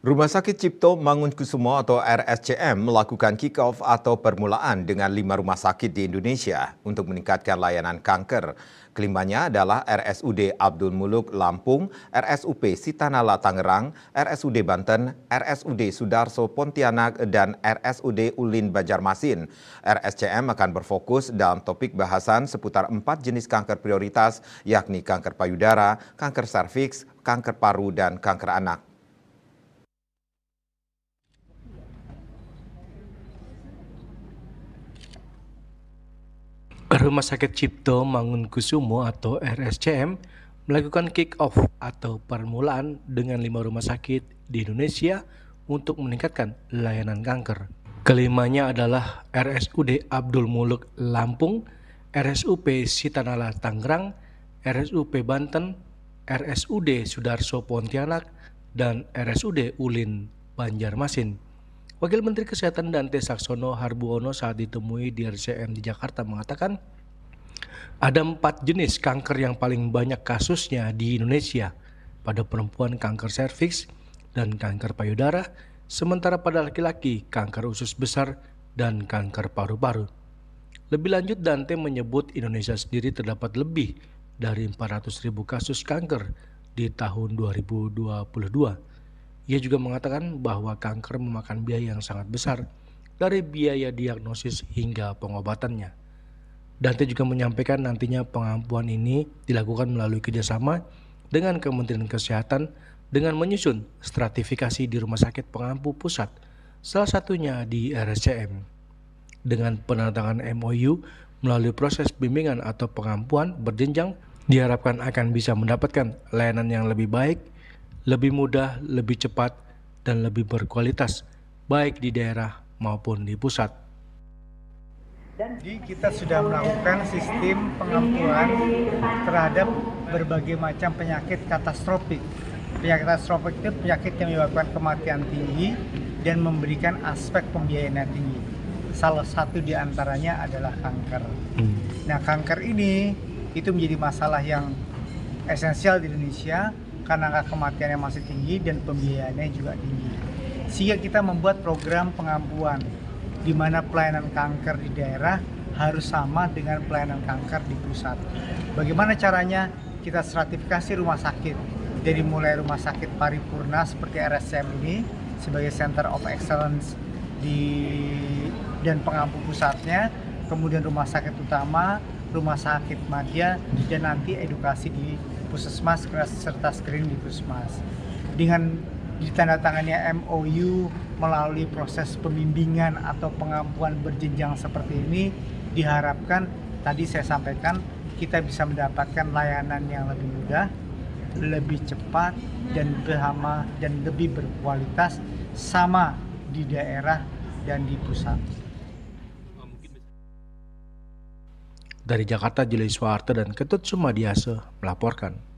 Rumah Sakit Cipto Mangunkusumo atau RSCM melakukan kick-off atau permulaan dengan 5 rumah sakit di Indonesia untuk meningkatkan layanan kanker. Kelimanya adalah RSUD Abdul Muluk Lampung, RSUP Sitanala Tangerang, RSUD Banten, RSUD Sudarso Pontianak, dan RSUD Ulin Banjarmasin. RSCM akan berfokus dalam topik bahasan seputar 4 jenis kanker prioritas, yakni kanker payudara, kanker serviks, kanker paru, dan kanker anak. Rumah Sakit Cipto Mangunkusumo atau RSCM melakukan kick-off atau permulaan dengan 5 rumah sakit di Indonesia untuk meningkatkan layanan kanker. Kelimanya adalah RSUD Abdul Muluk Lampung, RSUP Sitanala Tangerang, RSUP Banten, RSUD Sudarso Pontianak, dan RSUD Ulin Banjarmasin. Wakil Menteri Kesehatan Dante Saxono Harbuono saat ditemui di RSCM di Jakarta mengatakan ada 4 jenis kanker yang paling banyak kasusnya di Indonesia. Pada perempuan kanker serviks dan kanker payudara, sementara pada laki-laki kanker usus besar dan kanker paru-paru. Lebih lanjut, Dante menyebut Indonesia sendiri terdapat lebih dari 400.000 kasus kanker di tahun 2022. Ia juga mengatakan bahwa kanker memakan biaya yang sangat besar, dari biaya diagnosis hingga pengobatannya. Dante juga menyampaikan nantinya pengampuan ini dilakukan melalui kerjasama dengan Kementerian Kesehatan dengan menyusun stratifikasi di rumah sakit pengampu pusat, salah satunya di RSCM. Dengan penandatangan MOU melalui proses bimbingan atau pengampuan berjenjang, diharapkan akan bisa mendapatkan layanan yang lebih baik, lebih mudah, lebih cepat, dan lebih berkualitas, baik di daerah maupun di pusat. Jadi kita sudah melakukan sistem pengampuan terhadap berbagai macam penyakit katastrofik. Penyakit katastrofik itu penyakit yang menyebabkan kematian tinggi dan memberikan aspek pembiayaan tinggi. Salah satu di antaranya adalah kanker. Nah, kanker ini itu menjadi masalah yang esensial di Indonesia karena angka kematiannya masih tinggi dan pembiayaannya juga tinggi. Sehingga kita membuat program pengampuan di mana pelayanan kanker di daerah harus sama dengan pelayanan kanker di pusat. Bagaimana caranya? Kita stratifikasi rumah sakit. Dari mulai rumah sakit paripurna seperti RSCM ini sebagai Center of Excellence dan pengampu pusatnya, kemudian rumah sakit utama, rumah sakit madya, dan nanti edukasi di puskesmas serta screening di puskesmas. Dengan ditandatangannya MOU melalui proses pembimbingan atau pengampuan berjenjang seperti ini, diharapkan tadi saya sampaikan kita bisa mendapatkan layanan yang lebih mudah, lebih cepat, dan bersama dan lebih berkualitas sama di daerah dan di pusat. Dari Jakarta, Jeli Soeharto dan Ketut Sumadiase melaporkan.